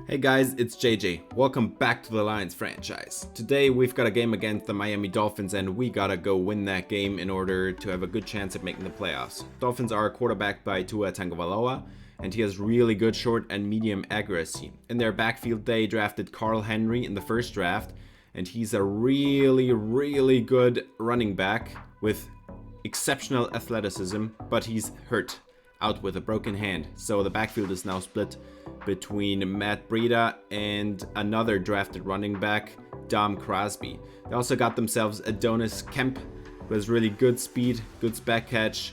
Hey guys, it's JJ. Welcome back to the Lions franchise. Today we've got a game against the Miami Dolphins and we gotta go win that game in order to have a good chance at making the playoffs. Dolphins are quarterbacked by Tua Tagovailoa and he has really good short and medium accuracy. In their backfield they drafted Carl Henry in the first draft and he's a really good running back with exceptional athleticism, but he's hurt, out with a broken hand. So the backfield is now split between Matt Breida and another drafted running back, Dom Crosby. They also got themselves Adonis Kemp, who has really good speed, good back catch,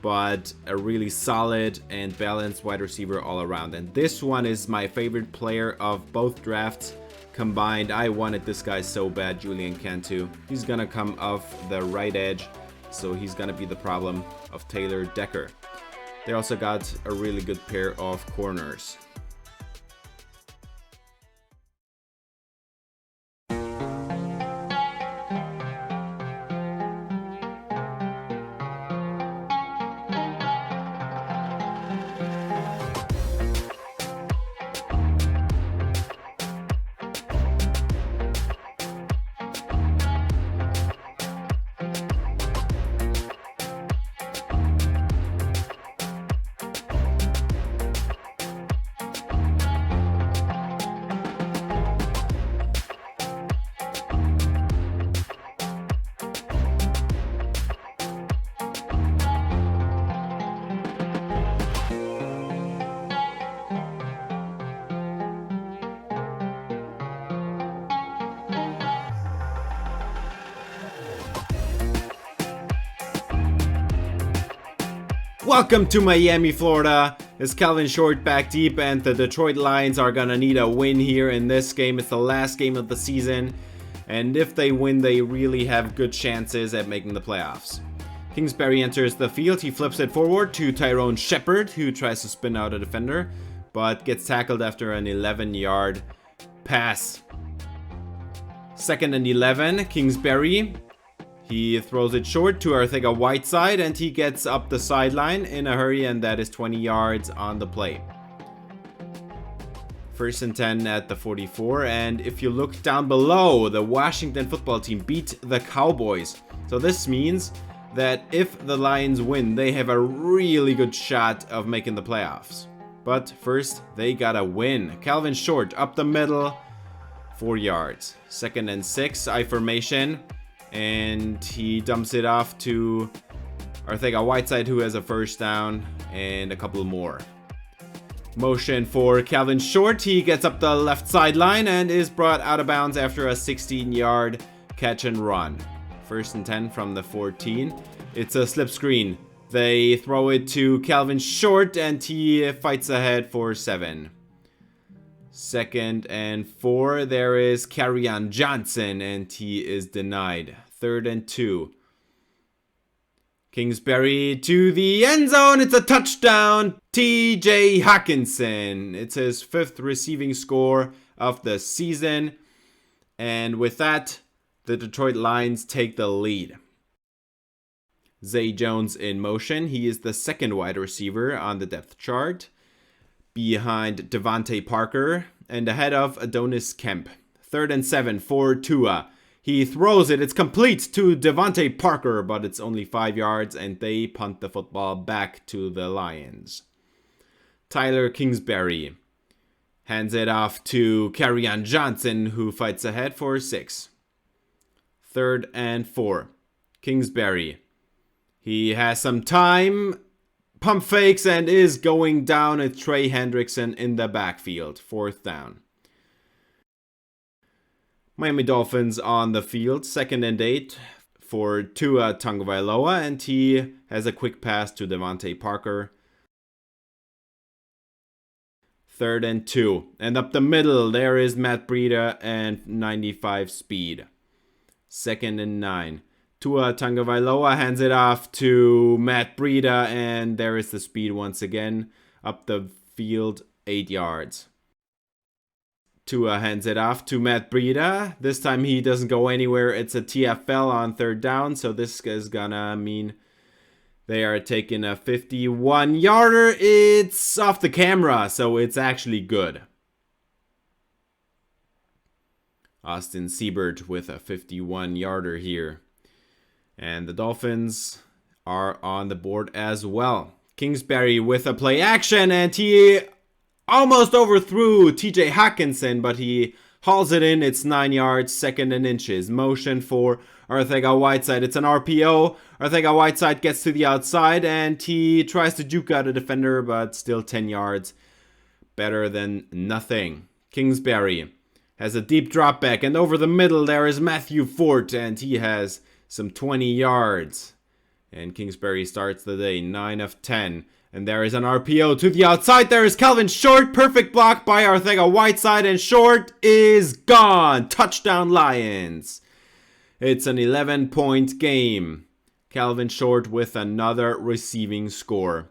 but a really solid and balanced wide receiver all around. And this one is my favorite player of both drafts combined. I wanted this guy so bad, Julian Cantu. He's gonna come off the right edge, so he's gonna be the problem of Taylor Decker. They also got a really good pair of corners. Welcome to Miami, Florida. It's Calvin Short back deep and the Detroit Lions are gonna need a win here in this game. It's the last game of the season, and if they win, they really have good chances at making the playoffs. Kingsbury enters the field. He flips it forward to Tyrone Shepard, who tries to spin out a defender, but gets tackled after an 11-yard pass. 2nd and 11, Kingsbury. He throws it short to Arcega-Whiteside and he gets up the sideline in a hurry, and that is 20 yards on the play. 1st and 10 at the 44, and if you look down below, the Washington football team beat the Cowboys. So this means that if the Lions win, they have a really good shot of making the playoffs. But first, they gotta win. Calvin Short up the middle, 4 yards. 2nd and 6, I formation. And he dumps it off to Arcega-Whiteside, who has a first down and a couple more. Motion for Calvin Short. He gets up the left sideline and is brought out of bounds after a 16-yard catch and run. 1st and 10 from the 14. It's a slip screen. They throw it to Calvin Short and he fights ahead for 7. 2nd and 4, there is Kerryon Johnson and he is denied. 3rd and 2. Kingsbury to the end zone. It's a touchdown. TJ Hawkinson. It's his 5th receiving score of the season. And with that, the Detroit Lions take the lead. Zay Jones in motion. He is the 2nd wide receiver on the depth chart, behind Devontae Parker and ahead of Adonis Kemp. 3rd and 7 for Tua. He throws it. It's complete to Devontae Parker, but it's only 5 yards and they punt the football back to the Lions. Tyler Kingsbury hands it off to Kerryon Johnson, who fights ahead for 6. 3rd and 4. Kingsbury. He has some time. Pump fakes and is going down at Trey Hendrickson in the backfield. 4th down. Miami Dolphins on the field. 2nd and 8 for Tua Tagovailoa, and he has a quick pass to Devontae Parker. 3rd and 2. And up the middle, there is Matt Breida and 95 speed. 2nd and 9. Tua Tagovailoa hands it off to Matt Breida, and there is the speed once again. Up the field, 8 yards. Tua hands it off to Matt Breida. This time he doesn't go anywhere. It's a TFL on 3rd down, so this is gonna mean they are taking a 51-yarder. It's off the camera, so it's actually good. Austin Siebert with a 51-yarder here. And the Dolphins are on the board as well. Kingsbury with a play action, and he almost overthrew TJ Hawkinson, but he hauls it in. It's 9 yards, 2nd and inches. Motion for Arcega-Whiteside. It's an RPO. Arcega-Whiteside gets to the outside, and he tries to juke out a defender, but still 10 yards. Better than nothing. Kingsbury has a deep drop back, and over the middle there is Matthew Fort, and he has some 20 yards. And Kingsbury starts the day 9 of 10. And there is an RPO to the outside. There is Calvin Short. Perfect block by Arcega-Whiteside, and Short is gone. Touchdown Lions. It's an 11-point game. Calvin Short with another receiving score.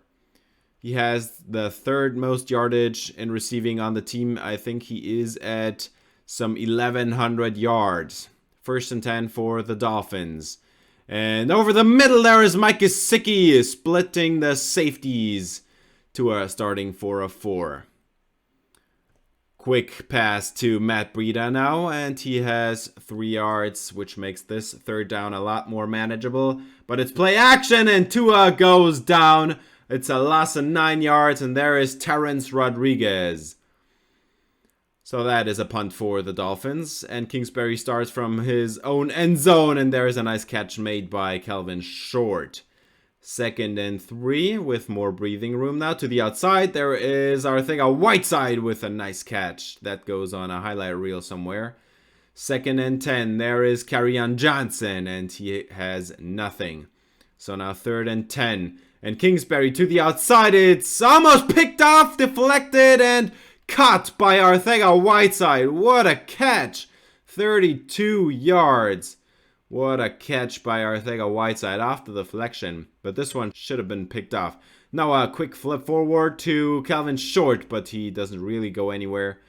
He has the 3rd most yardage in receiving on the team. I think he is at some 1,100 yards. 1st and 10 for the Dolphins. And over the middle there is Mike Gesicki splitting the safeties to a starting 4 of 4. Quick pass to Matt Breida now, and he has 3 yards, which makes this 3rd down a lot more manageable. But it's play action, and Tua goes down. It's a loss of 9 yards, and there is Terrence Rodriguez. So that is a punt for the Dolphins, and Kingsbury starts from his own end zone, and there is a nice catch made by Calvin Short. 2nd and 3 with more breathing room now to the outside. There is Arcega-Whiteside with a nice catch. That goes on a highlight reel somewhere. 2nd and 10. There is Kerryon Johnson, and he has nothing. So now 3rd and 10. And Kingsbury to the outside. It's almost picked off, deflected, and caught by Arcega-Whiteside. What a catch. 32 yards. What a catch by Arcega-Whiteside off the deflection. But this one should have been picked off. Now a quick flip forward to Calvin Short, but he doesn't really go anywhere.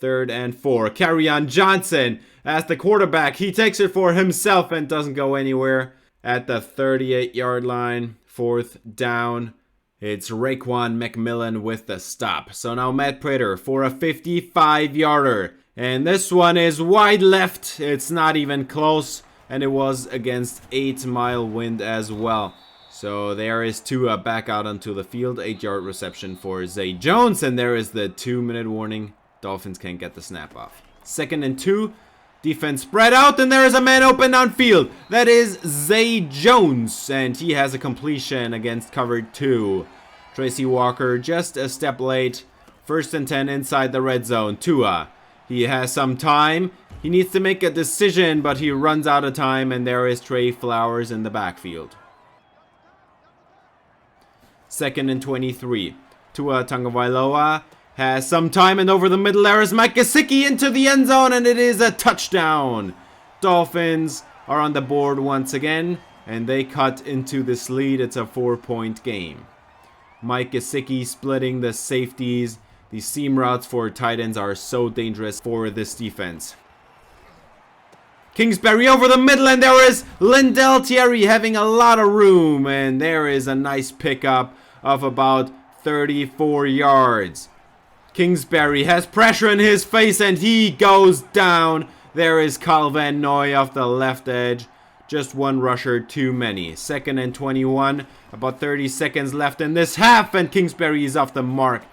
3rd and 4. Kerryon Johnson as the quarterback. He takes it for himself and doesn't go anywhere. At the 38-yard line. 4th down. It's Raekwon McMillan with the stop. So now Matt Prater for a 55-yarder. And this one is wide left. It's not even close. And it was against 8-mile wind as well. So there is Tua back out onto the field. 8-yard reception for Zay Jones. And there is the 2-minute warning. Dolphins can't get the snap off. 2nd and 2. Defense spread out, and there is a man open downfield. That is Zay Jones, and he has a completion against cover 2. Tracy Walker just a step late. 1st and 10 inside the red zone. Tua, he has some time. He needs to make a decision, but he runs out of time, and there is Trey Flowers in the backfield. 2nd and 23. Tua Tagovailoa has some time, and over the middle there is Mike Gesicki into the end zone, and it is a touchdown. Dolphins are on the board once again, and they cut into this lead. It's a 4-point game. Mike Gesicki splitting the safeties. These seam routes for tight ends are so dangerous for this defense. Kingsbury over the middle, and there is Lindell Thierry having a lot of room, and there is a nice pickup of about 34 yards. Kingsbury has pressure in his face, and he goes down. There is Kyle Van Noy off the left edge. Just one rusher too many. 2nd and 21. About 30 seconds left in this half, and Kingsbury is off the mark.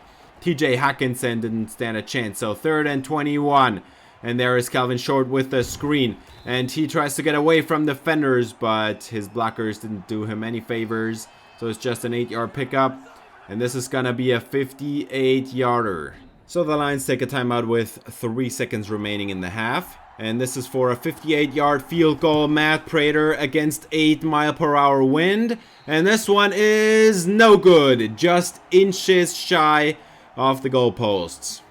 TJ Hawkinson didn't stand a chance. So 3rd and 21. And there is Calvin Short with the screen. And he tries to get away from defenders, but his blockers didn't do him any favors. So it's just an 8-yard pickup. And this is going to be a 58-yarder. So the Lions take a timeout with 3 seconds remaining in the half. And this is for a 58-yard field goal. Matt Prater against 8-mile-per-hour wind. And this one is no good. Just inches shy of the goalposts.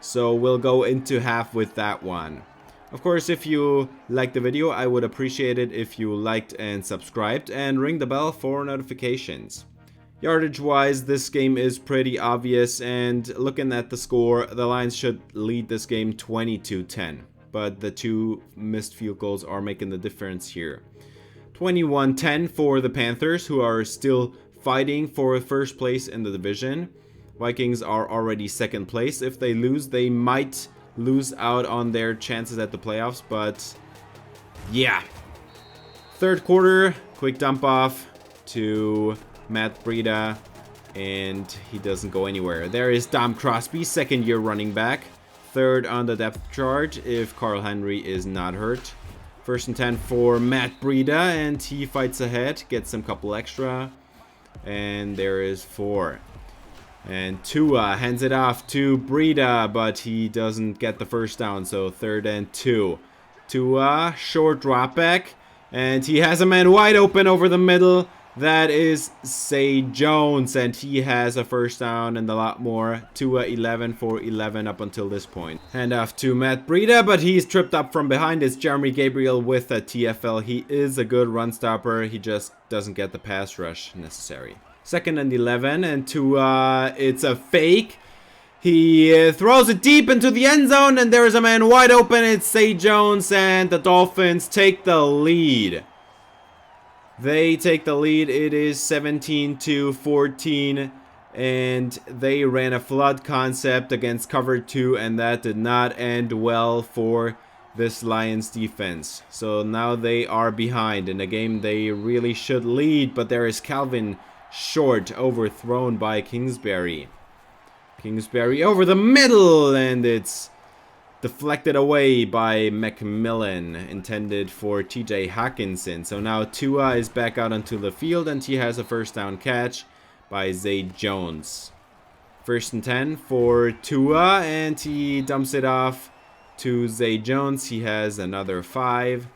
So we'll go into half with that one. Of course, if you liked the video, I would appreciate it if you liked and subscribed. And ring the bell for notifications. Yardage-wise, this game is pretty obvious, and looking at the score, the Lions should lead this game 20-10. But the 2 missed field goals are making the difference here. 21-10 for the Panthers, who are still fighting for first place in the division. Vikings are already 2nd place. If they lose, they might lose out on their chances at the playoffs. But yeah, third quarter, quick dump off to Matt Breida, and he doesn't go anywhere. There is Dom Crosby, second-year running back, third on the depth chart if Carl Henry is not hurt. First and 10 for Matt Breida, and he fights ahead, gets some couple extra, and there is 4. And Tua hands it off to Breida, but he doesn't get the first down, so third and 2. Tua, short drop back, and he has a man wide open over the middle. That is Zay Jones, and he has a first down and a lot more. Tua 11 for 11 up until this point. Hand off to Matt Breida, but he's tripped up from behind. It's Jeremy Gabriel with a TFL. He is a good run stopper. He just doesn't get the pass rush necessary. Second and 11, and Tua, it's a fake. He throws it deep into the end zone, and there is a man wide open. It's Zay Jones, and the Dolphins take the lead. They take the lead. It is 17-14, and they ran a flood concept against cover 2, and that did not end well for this Lions defense. So now they are behind in a game they really should lead, but there is Calvin Short overthrown by Kingsbury. Kingsbury over the middle, and it's deflected away by McMillan, intended for TJ Hawkinson. So now Tua is back out onto the field, and he has a first down catch by Zay Jones. First and 10 for Tua, and he dumps it off to Zay Jones. He has another 5.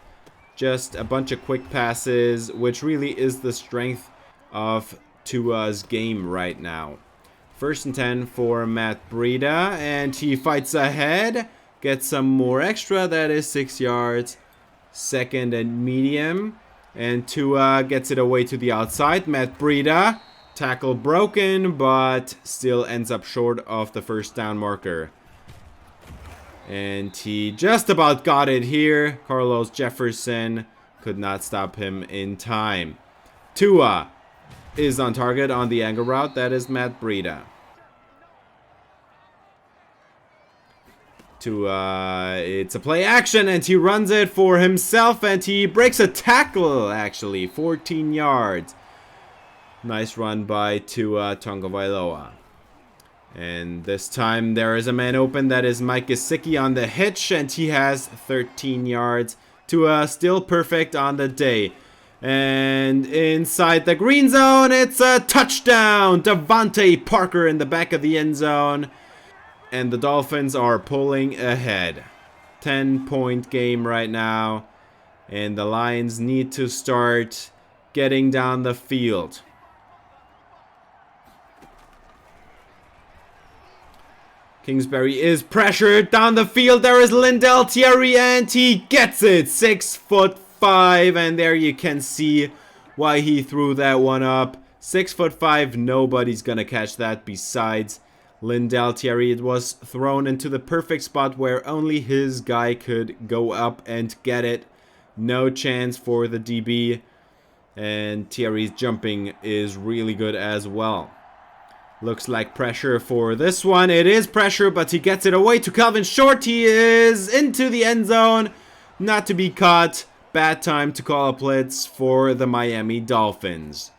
Just a bunch of quick passes, which really is the strength of Tua's game right now. First and 10 for Matt Breida, and he fights ahead. Gets some more extra. That is 6 yards. Second and medium. And Tua gets it away to the outside. Matt Breida. Tackle broken, but still ends up short of the first down marker. And he just about got it here. Carlos Jefferson could not stop him in time. Tua is on target on the angle route. That is Matt Breida. It's a play action, and he runs it for himself, and he breaks a tackle, actually. 14 yards. Nice run by Tua Tagovailoa. And this time there is a man open. That is Mike Gesicki on the hitch, and he has 13 yards. Tua still perfect on the day. And inside the green zone, it's a touchdown. Devontae Parker in the back of the end zone. And the Dolphins are pulling ahead. 10-point game right now. And the Lions need to start getting down the field. Kingsbury is pressured down the field. There is Lindell Thierry, and he gets it. 6'5", and there you can see why he threw that one up. 6'5", nobody's gonna catch that besides Lindell Thierry. It was thrown into the perfect spot where only his guy could go up and get it. No chance for the DB. And Thierry's jumping is really good as well. Looks like pressure for this one. It is pressure, but he gets it away to Calvin Short. He is into the end zone. Not to be caught. Bad time to call a blitz for the Miami Dolphins.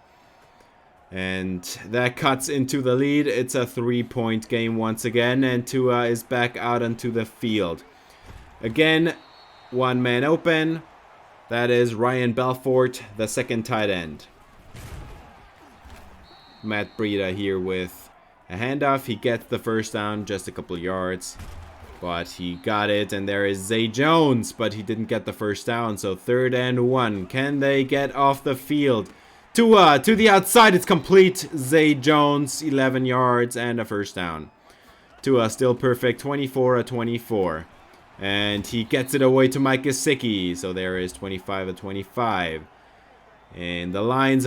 And that cuts into the lead. It's a 3-point game once again, and Tua is back out onto the field. Again, one man open. That is Ryan Belfort, the second tight end. Matt Breida here with a handoff. He gets the first down, just a couple yards. But he got it, and there is Zay Jones, but he didn't get the first down. So 3rd and 1. Can they get off the field? Tua to the outside. It's complete. Zay Jones, 11 yards and a first down. Tua still perfect, 24-24. And he gets it away to Mike Gesicki. So there is 25-25. And the Lions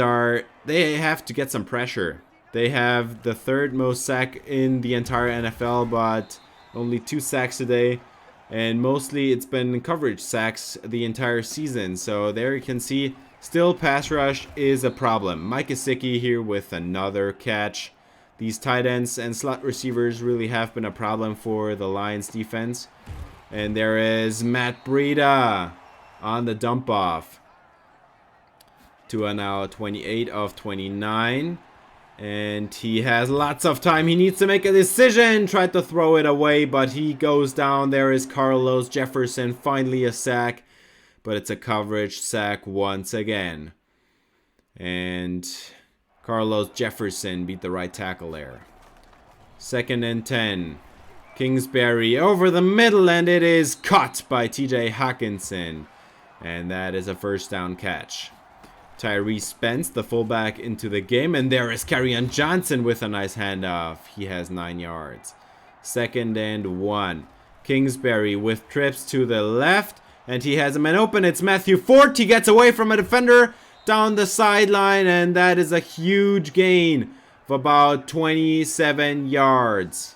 they have to get some pressure. They have the 3rd most sack in the entire NFL, but only 2 sacks today. And mostly it's been coverage sacks the entire season. So there you can see, still pass rush is a problem. Mike Gesicki here with another catch. These tight ends and slot receivers really have been a problem for the Lions defense. And there is Matt Breida on the dump off. Tua now 28 of 29. And he has lots of time. He needs to make a decision. Tried to throw it away, but he goes down. There is Carlos Jefferson. Finally a sack. But it's a coverage sack once again. And Carlos Jefferson beat the right tackle there. 2nd and 10. Kingsbury over the middle, and it is caught by TJ Hawkinson. And that is a first down catch. Tyree Spence, the fullback, into the game. And there is Kerryon Johnson with a nice handoff. He has 9 yards. 2nd and 1. Kingsbury with trips to the left. And he has a man open. It's Matthew Fort. He gets away from a defender down the sideline. And that is a huge gain of about 27 yards.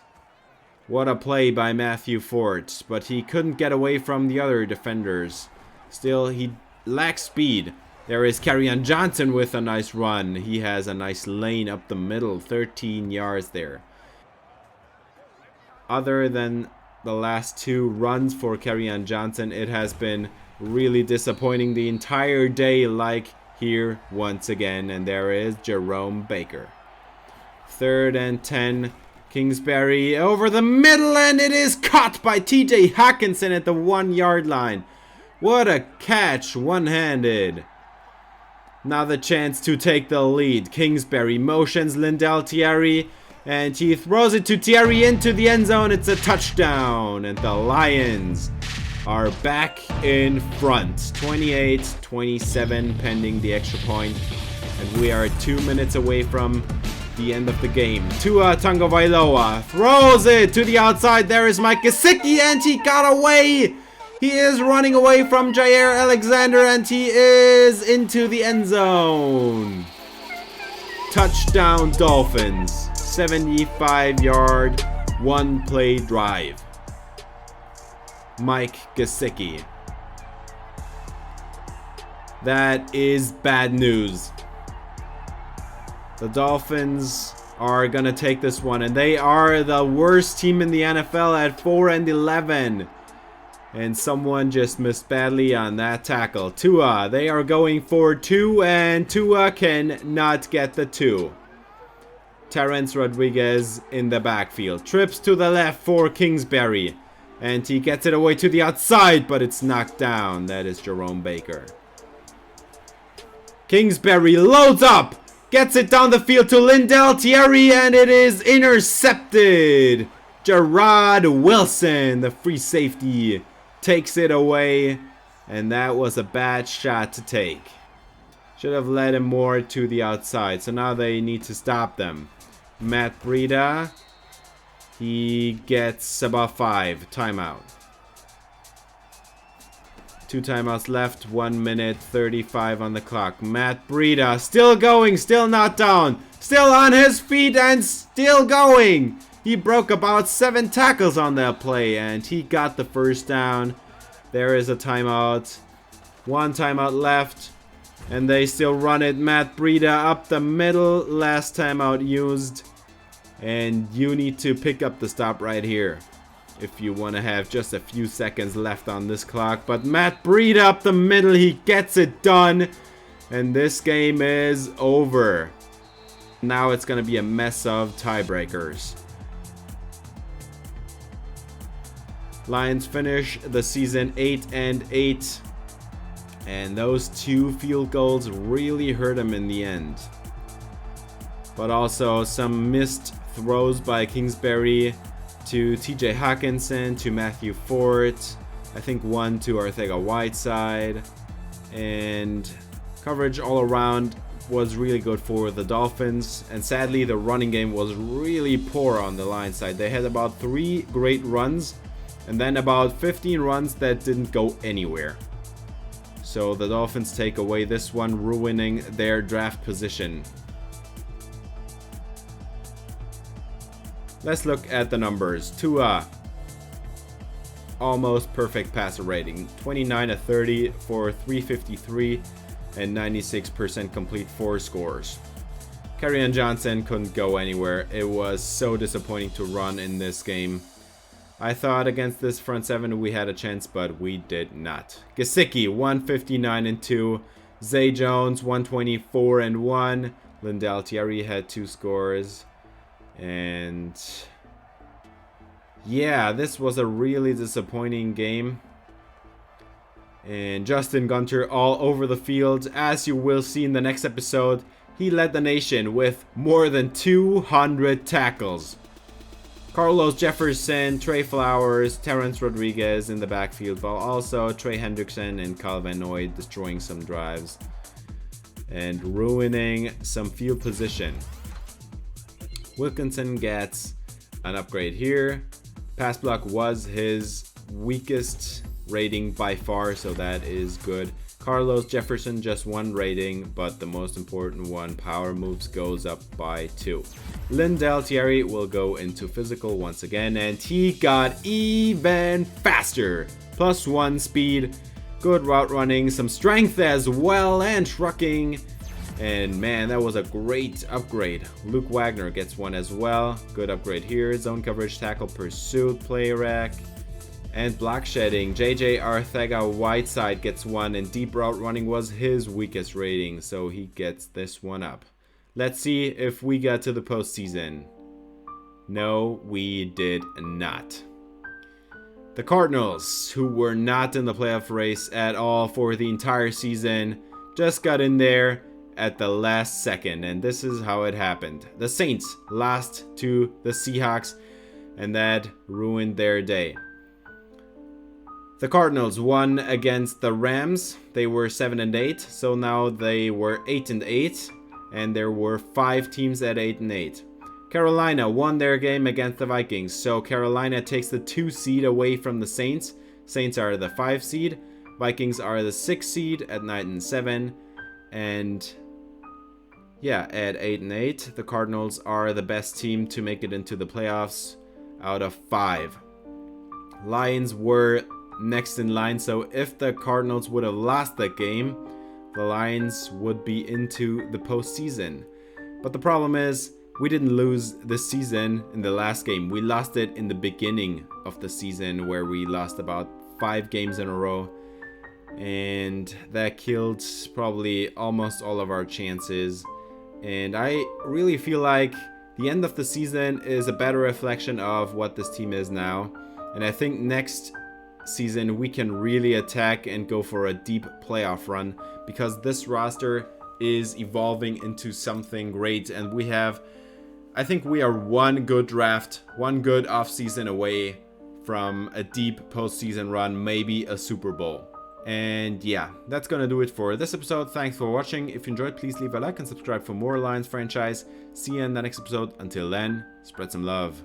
What a play by Matthew Fort. But he couldn't get away from the other defenders. Still, he lacks speed. There is Kerryon Johnson with a nice run. He has a nice lane up the middle. 13 yards there. Other than the last 2 runs for Kerryon Johnson, it has been really disappointing the entire day, like here once again. And there is Jerome Baker. 3rd and 10. Kingsbury over the middle, and it is caught by TJ Hawkinson at the 1-yard line. What a catch, one-handed. Now the chance to take the lead. Kingsbury motions Lindell Thierry, and he throws it to Thierry into the end zone. It's a touchdown, and the Lions are back in front. 28-27 pending the extra point, and we are 2 minutes away from the end of the game. Tua Tagovailoa throws it to the outside. There is Mike Gesicki, and he got away. He is running away from Jair Alexander, and he is into the end zone. Touchdown Dolphins. 75-yard, 1-play drive. Mike Gesicki. That is bad news. The Dolphins are going to take this one, and they are the worst team in the NFL at 4-11. And someone just missed badly on that tackle. Tua, they are going for 2, and Tua cannot get the 2. Terrence Rodriguez in the backfield. Trips to the left for Kingsbury. And he gets it away to the outside, but it's knocked down. That is Jerome Baker. Kingsbury loads up. Gets it down the field to Lindell Thierry, and it is intercepted. Gerard Wilson, the free safety, takes it away, and that was a bad shot to take. Should have led him more to the outside, so now they need to stop them. Matt Breida, he gets about 5. Timeout. 2 timeouts left, 1 minute 35 on the clock. Matt Breida still going, still not down, still on his feet and still going. He broke about 7 tackles on that play, and he got the first down. There is a timeout. 1 timeout left, and they still run it. Matt Breida up the middle. Last timeout used, and you need to pick up the stop right here if you want to have just a few seconds left on this clock. But Matt Breida up the middle. He gets it done, and this game is over. Now it's going to be a mess of tiebreakers. Lions finish the season 8-8, and those 2 field goals really hurt them in the end. But also some missed throws by Kingsbury to TJ Hawkinson, to Matthew Fort, I think 1 to Arcega-Whiteside, and coverage all around was really good for the Dolphins, and sadly the running game was really poor on the Lions side. They had about 3 great runs, and then about 15 runs that didn't go anywhere. So the Dolphins take away this one, ruining their draft position. Let's look at the numbers. Tua, almost perfect passer rating. 29 of 30 for 353 and 96% complete 4 scores. Kerryon Johnson couldn't go anywhere. It was so disappointing to run in this game. I thought against this front seven we had a chance, but we did not. Gesicki, 159-2. Zay Jones, 124-1. Lindell Thierry had 2 scores. And yeah, this was a really disappointing game. And Justin Gunter all over the field. As you will see in the next episode, he led the nation with more than 200 tackles. Carlos Jefferson, Trey Flowers, Terrence Rodriguez in the backfield, while also Trey Hendrickson and Kyle Van Noy destroying some drives and ruining some field position. Wilkinson gets an upgrade here. Pass block was his weakest rating by far, so that is good. Carlos Jefferson just 1 rating, but the most important one, power moves, goes up by 2. Lindell Thierry will go into physical once again, and he got even faster. +1 speed, good route running, some strength as well, and trucking. And man, that was a great upgrade. Luke Wagner gets 1 as well. Good upgrade here. Zone coverage, tackle, pursuit, play rack, and block shedding. JJ Arthega-Whiteside gets 1, and deep route running was his weakest rating, so he gets this one up. Let's see if we got to the postseason. No, we did not. The Cardinals, who were not in the playoff race at all for the entire season, just got in there at the last second, and this is how it happened. The Saints lost to the Seahawks, and that ruined their day. The Cardinals won against the Rams. They were 7-8, so now they were 8-8, and there were 5 teams at 8-8. Carolina won their game against the Vikings, so Carolina takes the 2 seed away from the Saints. Saints are the 5 seed, Vikings are the 6 seed at 9-7, and yeah, at 8-8, the Cardinals are the best team to make it into the playoffs out of 5. Lions were next in line, so if the Cardinals would have lost that game, the Lions would be into the postseason. But the problem is, we didn't lose this season in the last game. We lost it in the beginning of the season, where we lost about 5 games in a row, and that killed probably almost all of our chances. And I really feel like the end of the season is a better reflection of what this team is now, and I think next season we can really attack and go for a deep playoff run, because this roster is evolving into something great, and I think we are one good draft, one good offseason away from a deep postseason run, maybe a Super Bowl. And yeah, that's gonna do it for this episode. Thanks for watching. If you enjoyed, please leave a like and subscribe for more Lions franchise. See you in the next episode. Until then, spread some love.